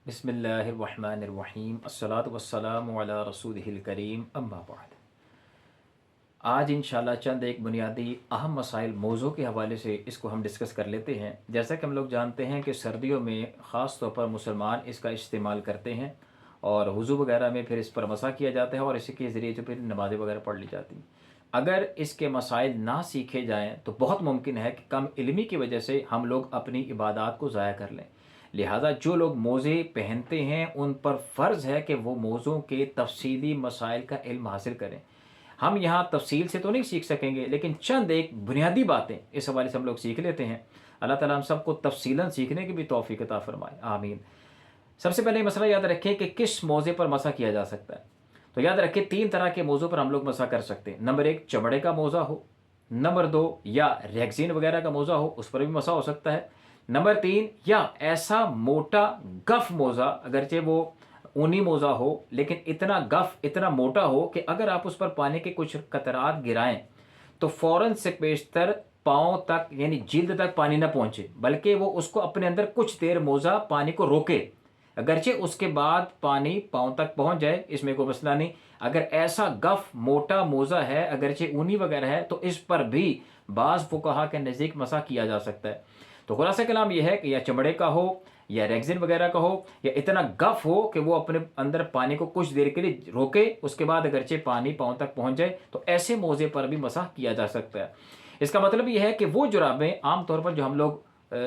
बिस्मिल्लाहिर्रहमानिर्रहीम अस्सलातु वस्सलामु अला रसूलिहिल करीम अम्मा बाद। आज इंशाल्लाह चंद एक बुनियादी अहम मसाइल मौज़ू के हवाले से इसको हम डिस्कस कर लेते हैं। जैसा कि हम लोग जानते हैं कि सर्दियों में ख़ास तौर पर मुसलमान इसका इस्तेमाल करते हैं और वज़ू वगैरह में फिर इस पर मसा किया जाता है और इसी के ज़रिए जो फिर नमाज़ें वगैरह पढ़ ली जाती हैं। अगर इसके मसाइल ना सीखे जाएँ तो बहुत मुमकिन है कि कम इल्मी की वजह से हम लोग अपनी इबादत को ज़ाया कर लें। लिहाजा जो लोग मोज़े पहनते हैं उन पर फ़र्ज़ है कि वो मोज़ों के तफसीली मसाइल का इल्म हासिल करें। हम यहाँ तफसील से तो नहीं सीख सकेंगे, लेकिन चंद एक बुनियादी बातें इस हवाले से हम लोग सीख लेते हैं। अल्लाह ताला हम सबको तफसीलन सीखने की भी तौफ़ीक अता फ़रमाए, आमीन। सबसे पहले ये मसला याद रखें कि किस मौज़े पर मसा किया जा सकता है। तो याद रखें 3 तरह के मौज़ों पर हम लोग मसा कर सकते हैं। नंबर 1 चमड़े का मौज़ा हो, नंबर 2 या रेक्सिन वगैरह का मौज़ा हो, उस पर भी मसा हो सकता है। नंबर 3 या ऐसा मोटा गफ मोज़ा, अगरचे वो ऊनी मोज़ा हो लेकिन इतना गफ इतना मोटा हो कि अगर आप उस पर पानी के कुछ कतरात गिराएं तो फ़ौरन से पेशतर पाँव तक यानी जिल्द तक पानी ना पहुंचे, बल्कि वो उसको अपने अंदर कुछ देर मोज़ा पानी को रोके, अगरचे उसके बाद पानी पाँव तक पहुंच जाए, इसमें कोई मसला नहीं। अगर ऐसा गफ मोटा मोज़ा है, अगरचे ऊनी वगैरह है, तो इस पर भी बाज़ फुक़हा के नज़दीक मसा किया जा सकता है। तो खुलासा कलाम यह है कि या चमड़े का हो या रेक्सिन वगैरह का हो या इतना गफ हो कि वो अपने अंदर पानी को कुछ देर के लिए रोके, उसके बाद अगरचे पानी पाँव तक पहुंच जाए, तो ऐसे मोज़े पर भी मसा किया जा सकता है। इसका मतलब यह है कि वो जुराबें आम तौर पर जो हम लोग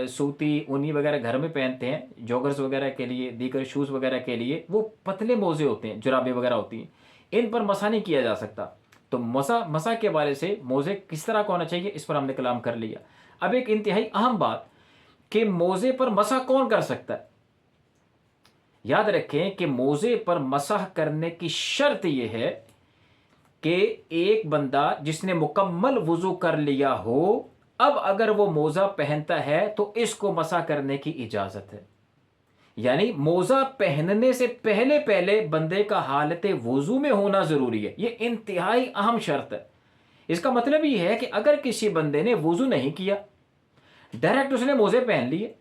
सूती ऊनी वगैरह घर में पहनते हैं, जॉगर्स वगैरह के लिए, दीगर शूज़ वगैरह के लिए, वो पतले मोज़े होते हैं, जुराबें वगैरह होती हैं, इन पर मसा नहीं किया जा सकता। तो मसा के हवाले से मोज़े किस तरह का होना चाहिए, इस पर हमने कलाम कर लिया। अब एक इंतहाई अहम बात कि मोज़े पर मसा कौन कर सकता है। याद रखें कि मोज़े पर मसह करने की शर्त यह है कि एक बंदा जिसने मुकम्मल वुज़ू कर लिया हो, अब अगर वो मोज़ा पहनता है तो इसको मसा करने की इजाज़त है। यानी मोज़ा पहनने से पहले पहले बंदे का हालत वुज़ू में होना ज़रूरी है। ये इंतहाई अहम शर्त है। इसका मतलब ये है कि अगर किसी बंदे ने वुज़ू नहीं किया, डायरेक्ट उसने मोज़े पहन लिए,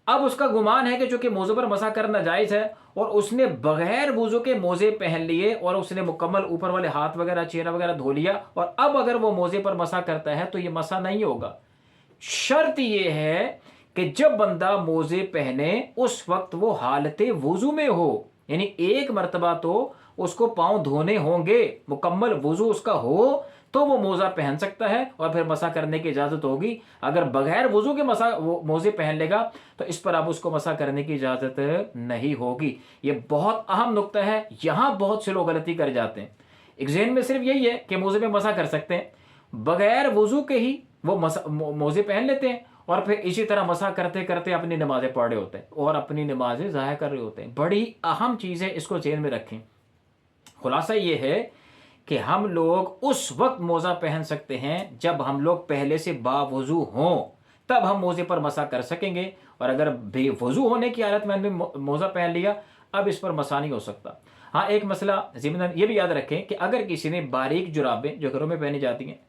अब उसका गुमान है कि चूंकि मोज़े पर मसा करना जायज़ है और उसने बगैर वुज़ू के मोज़े पहन लिए और उसने मुकम्मल ऊपर वाले हाथ वगैरह चेहरा वगैरह धो लिया, और अब अगर वो मोज़े पर मसा करता है तो ये मसा नहीं होगा। शर्त ये है कि जब बंदा मोज़े पहने उस वक्त वो हालत वुज़ू में हो, यानी एक मरतबा तो उसको पाँव धोने होंगे, मुकम्मल वुज़ू उसका हो तो वो मोज़ा पहन सकता है और फिर मसा करने की इजाज़त होगी। अगर बगैर वुज़ू के वो मोज़े पहन लेगा तो इस पर अब उसको मसा करने की इजाज़त नहीं होगी। ये बहुत अहम नुक्ता है, यहाँ बहुत से लोग गलती कर जाते हैं। एक ज़हन में सिर्फ यही है कि मोज़े पे मसा कर सकते हैं, बगैर वुज़ू के ही वो मोज़े पहन लेते हैं और फिर इसी तरह मसा करते करते अपनी नमाज़ें पढ़ रहे होते हैं और अपनी नमाज़ें ज़ाया कर रहे होते हैं। बड़ी अहम चीज़ है, इसको ज़हन में रखें। खुलासा ये है कि हम लोग उस वक्त मोज़ा पहन सकते हैं जब हम लोग पहले से बावुज़ू हों, तब हम मोज़े पर मसा कर सकेंगे। और अगर बेवुज़ू होने की हालत में हमने मोज़ा पहन लिया, अब इस पर मसा नहीं हो सकता। हाँ, एक मसला ज़िम्मेदार ये भी याद रखें कि अगर किसी ने बारीक जुराबें जो घरों में पहनी जाती हैं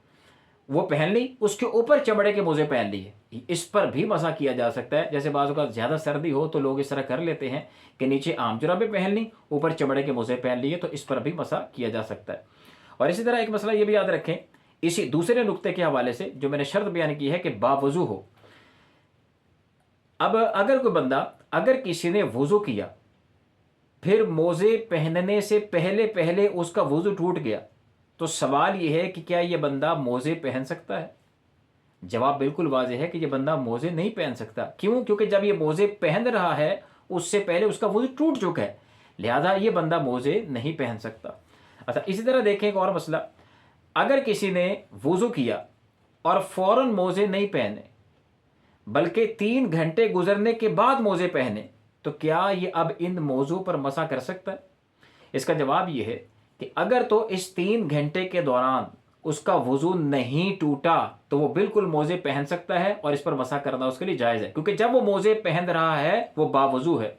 वो पहन ली, उसके ऊपर चमड़े के मोज़े पहन लिए, इस पर भी मसा किया जा सकता है। जैसे बाज़ औक़ात ज़्यादा सर्दी हो तो लोग इस तरह कर लेते हैं कि नीचे आम जुराबें पहन ली, ऊपर चमड़े के मोज़े पहन लिए, तो इस पर भी मसा किया जा सकता है। और इसी तरह एक मसला ये भी याद रखें, इसी दूसरे नुक्ते के हवाले से जो मैंने शर्त बयान की है कि बावुज़ू हो। अब अगर कोई बंदा, अगर किसी ने वुज़ू किया फिर मोज़े पहनने से पहले पहले उसका वुज़ू टूट गया, तो सवाल ये है कि क्या ये बंदा मोज़े पहन सकता है? जवाब बिल्कुल वाज़ेह है कि ये बंदा मोज़े नहीं पहन सकता। क्यों? क्योंकि जब ये मोज़े पहन रहा है उससे पहले उसका वुज़ू टूट चुका है, लिहाजा ये बंदा मोज़े नहीं पहन सकता। अच्छा, इसी तरह देखें एक और मसला, अगर किसी ने वुज़ू किया और फ़ौरन मोज़े नहीं पहने बल्कि 3 घंटे गुजरने के बाद मोज़े पहने, तो क्या ये अब इन मोज़ों पर मसा कर सकता है? इसका जवाब ये है कि अगर तो इस 3 घंटे के दौरान उसका वुज़ू नहीं टूटा तो वो बिल्कुल मोज़े पहन सकता है और इस पर मसा करना उसके लिए जायज़ है, क्योंकि जब वो मोज़े पहन रहा है वो बावुज़ू है।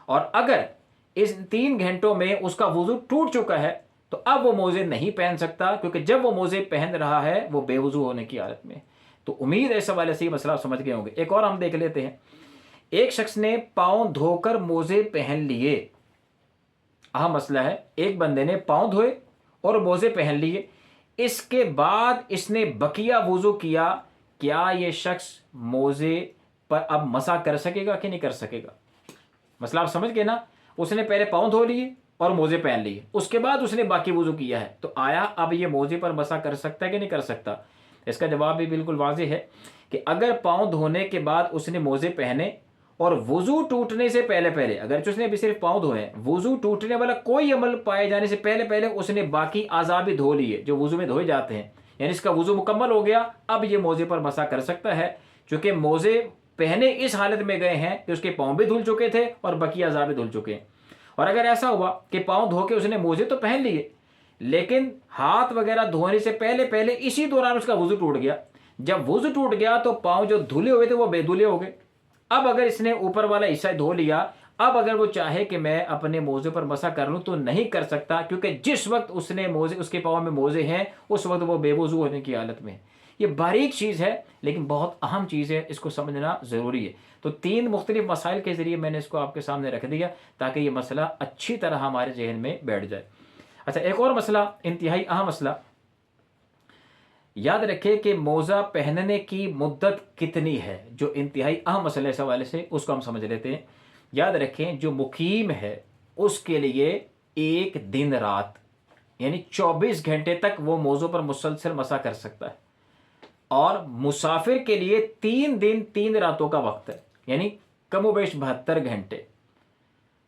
और अगर इस 3 घंटों में उसका वुज़ू टूट चुका है तो अब वो मोज़े नहीं पहन सकता, क्योंकि जब वो मोज़े पहन रहा है वो बेवुज़ू होने की हालत में। तो उम्मीद है इस हवाले से ये मसला समझ गए होंगे। एक और हम देख लेते हैं, एक शख्स ने पाँव धोकर मोजे पहन लिए, अहम मसला है, एक बंदे ने पाँव धोए और मोजे पहन लिए, इसके बाद इसने बकिया वुज़ू किया, क्या ये शख्स मोजे पर अब मसा कर सकेगा कि नहीं कर सकेगा? मसला आप समझ गए ना। उसने पहले पाँव धो लिए और मोजे पहन लिए, उसके बाद उसने बाकी वुज़ू किया है, तो आया अब ये मोजे पर मसा कर सकता है कि नहीं कर सकता? इसका जवाब भी बिल्कुल वाज़ेह है कि अगर पाँव धोने के बाद उसने मोजे पहने और वुज़ू टूटने से पहले पहले, अगर उसने अभी सिर्फ पाँव धोए, वुज़ू टूटने वाला कोई अमल पाए जाने से पहले पहले उसने बाकी आज़ा भी धो लिए जो वुज़ू में धोए जाते हैं, यानी इसका वुज़ू मुकम्मल हो गया, अब ये मोजे पर मसा कर सकता है, क्योंकि मोजे पहने इस हालत में गए हैं कि उसके पाँव भी धुल चुके थे और बाकी आज़ा भी धुल चुके हैं। और अगर ऐसा हुआ कि पाँव धो के उसने मोजे तो पहन लिए, लेकिन हाथ वगैरह धोने से पहले पहले इसी दौरान उसका वुज़ू टूट गया, जब वुज़ू टूट गया तो पाँव जो धुले हुए थे वो बेधुले हो गए। अब अगर इसने ऊपर वाला हिस्सा धो लिया, अब अगर वो चाहे कि मैं अपने मोजे पर मसा कर लूँ तो नहीं कर सकता, क्योंकि जिस वक्त उसने मोजे, उसके पाँव में मोजे हैं, उस वक्त वो बेवुज़ू होने की हालत में है। ये बारीक चीज़ है लेकिन बहुत अहम चीज़ है, इसको समझना ज़रूरी है। तो 3 मुख्तलिफ मसाइल के ज़रिए मैंने इसको आपके सामने रख दिया ताकि ये मसला अच्छी तरह हमारे जहन में बैठ जाए। अच्छा, एक और मसला, इंतहाई अहम मसला, याद रखें कि मोज़ा पहनने की मुद्दत कितनी है, जो इंतहाई अहम मसले इस हवाले से उसको हम समझ लेते हैं। याद रखें जो मुकीम है उसके लिए 1 दिन रात यानी 24 घंटे तक वो मोज़ों पर मुसलसल मसा कर सकता है, और मुसाफिर के लिए 3 दिन 3 रातों का वक्त है, यानी कमोबेश 72 घंटे।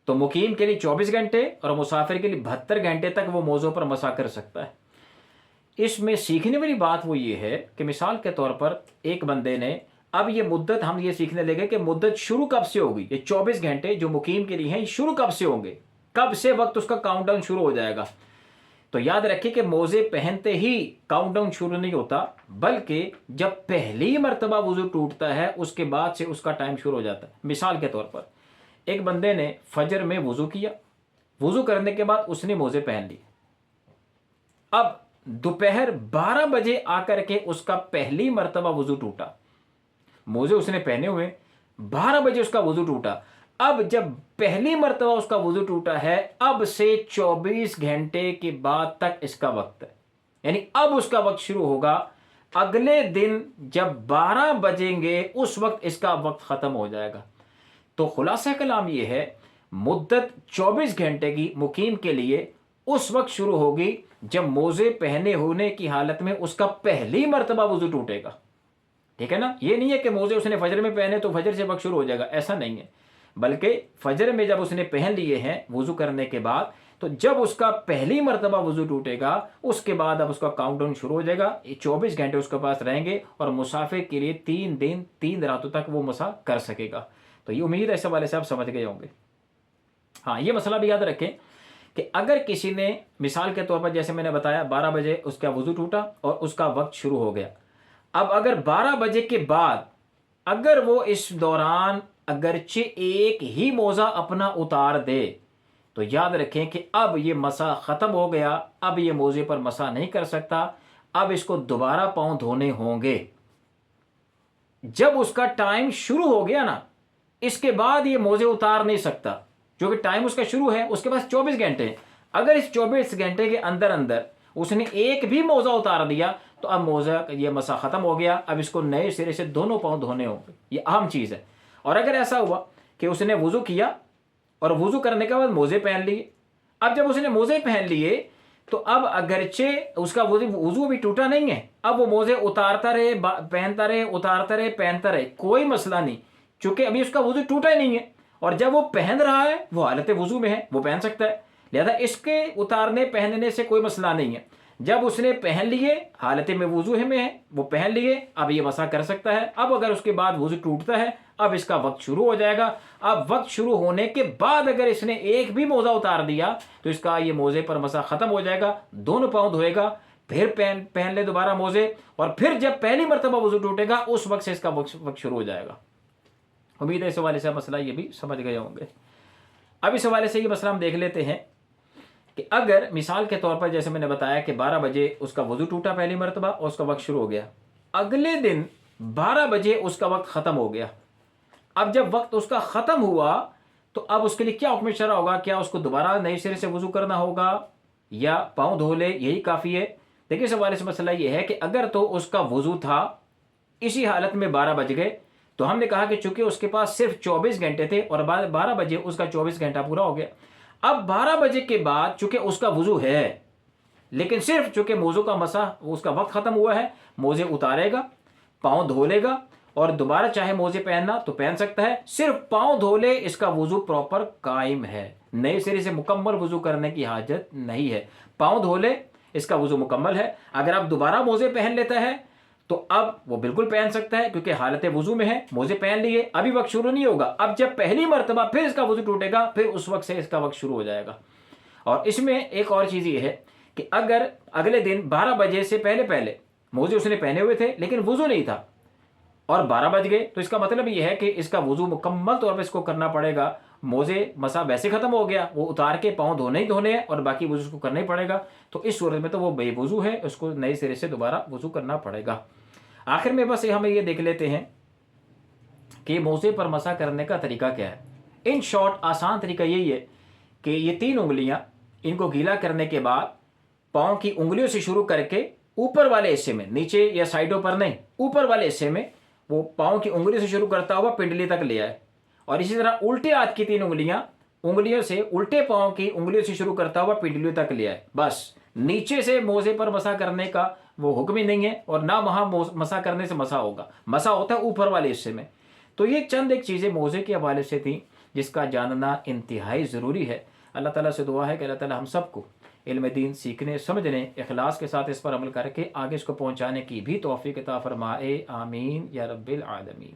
तो मुकीम के लिए 24 घंटे और मुसाफिर के लिए 72 घंटे तक वो मोज़ों पर मसा कर सकता है। इसमें सीखने वाली बात वो ये है कि मिसाल के तौर पर एक बंदे ने, अब ये मुद्दत हम ये सीखने लगे कि मुद्दत शुरू कब से होगी, ये 24 घंटे जो मुकीम के लिए हैं शुरू कब से होंगे, कब से वक्त उसका काउंटडाउन शुरू हो जाएगा। तो याद रखिए कि मोज़े पहनते ही काउंटडाउन शुरू नहीं होता, बल्कि जब पहली मर्तबा वुज़ू टूटता है उसके बाद से उसका टाइम शुरू हो जाता है। मिसाल के तौर पर एक बंदे ने फजर में वुज़ू किया, वुज़ू करने के बाद उसने मोज़े पहन लिए, अब दोपहर 12 बजे आकर के उसका पहली मर्तबा वुज़ू टूटा, मोज़े उसने पहने हुए, 12 बजे उसका वुज़ू टूटा। अब जब पहली मर्तबा उसका वुज़ू टूटा है, अब से 24 घंटे के बाद तक इसका वक्त है, यानी अब उसका वक्त शुरू होगा अगले दिन जब 12 बजेंगे उस वक्त इसका वक्त ख़त्म हो जाएगा। तो खुलासा कलाम ये है, मुद्दत 24 घंटे की मुकीम के लिए उस वक्त शुरू होगी जब मोज़े पहने होने की हालत में उसका पहली मर्तबा वुज़ू टूटेगा। ठीक है ना। ये नहीं है कि मोज़े उसने फजर में पहने तो फजर से वक्त शुरू हो जाएगा, ऐसा नहीं है, बल्कि फजर में जब उसने पहन लिए हैं वुज़ू करने के बाद, तो जब उसका पहली मर्तबा वुज़ू टूटेगा उसके बाद अब उसका काउंटडाउन शुरू हो जाएगा। 24 घंटे उसके पास रहेंगे और मुसाफिर के लिए 3 दिन 3 रातों तक वो मसा कर सकेगा। तो ये उम्मीद है इस हवाले से आप समझ गए होंगे। हाँ, ये मसला भी याद रखें कि अगर किसी ने मिसाल के तौर पर जैसे मैंने बताया 12 बजे उसका वुज़ू टूटा और उसका वक्त शुरू हो गया, अब अगर 12 बजे के बाद अगर वो इस दौरान अगरचे एक ही मोज़ा अपना उतार दे, तो याद रखें कि अब ये मसा ख़त्म हो गया, अब ये मोज़े पर मसा नहीं कर सकता, अब इसको दोबारा पाँव धोने होंगे। जब उसका टाइम शुरू हो गया ना, इसके बाद ये मोज़े उतार नहीं सकता, जो कि टाइम उसका शुरू है, उसके पास 24 घंटे हैं। अगर इस 24 घंटे के अंदर अंदर उसने एक भी मोज़ा उतार दिया तो अब मोज़ा ये मसा ख़त्म हो गया, अब इसको नए सिरे से दोनों पाँव धोने होंगे। ये अहम चीज़ है। और अगर ऐसा हुआ कि उसने वुज़ू किया और वुज़ू करने के बाद मोज़े पहन लिए, अब जब उसने मोज़े पहन लिए तो अब अगरचे उसका वुज़ू अभी टूटा नहीं है, अब वो मोज़े उतारता रहे, पहनता रहे, उतारता रहे, पहनता रहे, कोई मसला नहीं, चूँकि अभी उसका वुज़ू टूटा ही नहीं है। और जब वो पहन रहा है वो हालत वुज़ू में है, वो पहन सकता है, लिहाजा इसके उतारने पहनने से कोई मसला नहीं है। जब उसने पहन लिए हालत में वुज़ू में है, वो पहन लिए, अब ये मसा कर सकता है। अब अगर उसके बाद वुज़ू टूटता है अब इसका वक्त शुरू हो जाएगा। अब वक्त शुरू होने के बाद अगर इसने एक भी मोज़ा उतार दिया तो इसका ये मोज़े पर मसा ख़त्म हो जाएगा, दोनों पाँव धोएगा, फिर पहन ले दोबारा मोज़े, और फिर जब पहली मरतबा वुज़ू टूटेगा उस वक्त से इसका वक्त शुरू हो जाएगा। उम्मीद है इस हवाले से मसला ये भी समझ गए होंगे। अब इस हवाले से ये मसला हम देख लेते हैं कि अगर मिसाल के तौर पर जैसे मैंने बताया कि 12 बजे उसका वुज़ू टूटा पहली मरतबा और उसका वक्त शुरू हो गया, अगले दिन 12 बजे उसका वक्त ख़त्म हो गया, اب جب وقت اس کا ختم ہوا تو اب اس کے لیے کیا حکم شرع ہوگا؟ کیا اس کو دوبارہ نئے سرے سے وضو کرنا ہوگا یا پاؤں دھو لے یہی کافی ہے؟ دیکھیے اس حوالے سے مسئلہ یہ ہے کہ اگر تو اس کا وضو تھا اسی حالت میں 12 بج گئے تو ہم نے کہا کہ چونکہ اس کے پاس صرف 24 گھنٹے تھے اور 12 بجے اس کا 24 گھنٹہ پورا ہو گیا. اب 12 بجے کے بعد چونکہ اس کا وضو ہے لیکن صرف چونکہ موضوع کا مسح اس کا وقت ختم ہوا ہے، موزے اتارے گا، پاؤں دھو لے گا اور دوبارہ چاہے موزے پہننا تو پہن سکتا ہے. صرف پاؤں دھو لے، اس کا وضو پراپر قائم ہے، نئے سرے سے مکمل وضو کرنے کی حاجت نہیں ہے. پاؤں دھو لے، اس کا وضو مکمل ہے. اگر اب دوبارہ موزے پہن لیتا ہے تو اب وہ بالکل پہن سکتا ہے کیونکہ حالت وضو میں ہے، موزے پہن لیے، ابھی وقت شروع نہیں ہوگا. اب جب پہلی مرتبہ پھر اس کا وضو ٹوٹے گا پھر اس وقت سے اس کا وقت شروع ہو جائے گا. اور اس میں ایک اور چیز یہ ہے کہ اگر اگلے دن 12 بجے سے پہلے موزے اس نے پہنے ہوئے تھے لیکن وضو نہیں تھا اور 12 بج گئے تو اس کا مطلب یہ ہے کہ اس کا وضو مکمل طور پہ اس کو کرنا پڑے گا. موزے مسا ویسے ختم ہو گیا، وہ اتار کے پاؤں دھونے ہی دھونے ہیں اور باقی وضو اس کو کرنا ہی پڑے گا. تو اس صورت میں تو وہ بے وضو ہے، اس کو نئے سرے سے دوبارہ وضو کرنا پڑے گا. آخر میں بس ہمیں یہ دیکھ لیتے ہیں کہ موزے پر مسح کرنے کا طریقہ کیا ہے. ان شارٹ آسان طریقہ یہی ہے کہ یہ 3 انگلیاں ان کو گیلا کرنے کے بعد پاؤں کی انگلیوں سے شروع کر کے اوپر والے حصے میں، نیچے یا سائڈوں پر نہیں، اوپر والے حصے میں وہ پاؤں کی انگلیوں سے شروع کرتا ہوا پنڈلی تک لے آئے. اور اسی طرح الٹے ہاتھ کی 3 انگلیوں سے الٹے پاؤں کی انگلیوں سے شروع کرتا ہوا پنڈلیوں تک لے آئے. بس نیچے سے موزے پر مسح کرنے کا وہ حکم ہی نہیں ہے اور نہ وہاں مسح کرنے سے مسح ہوگا، مسح ہوتا ہے اوپر والے حصے میں. تو یہ چند ایک چیزیں موزے کے حوالے سے تھیں جس کا جاننا انتہائی ضروری ہے. اللہ تعالیٰ سے دعا ہے کہ اللہ تعالیٰ ہم سب کو علم دین سیکھنے، سمجھنے، اخلاص کے ساتھ اس پر عمل کر کے آگے اس کو پہنچانے کی بھی توفیق عطا فرمائے. آمین یا رب العالمین.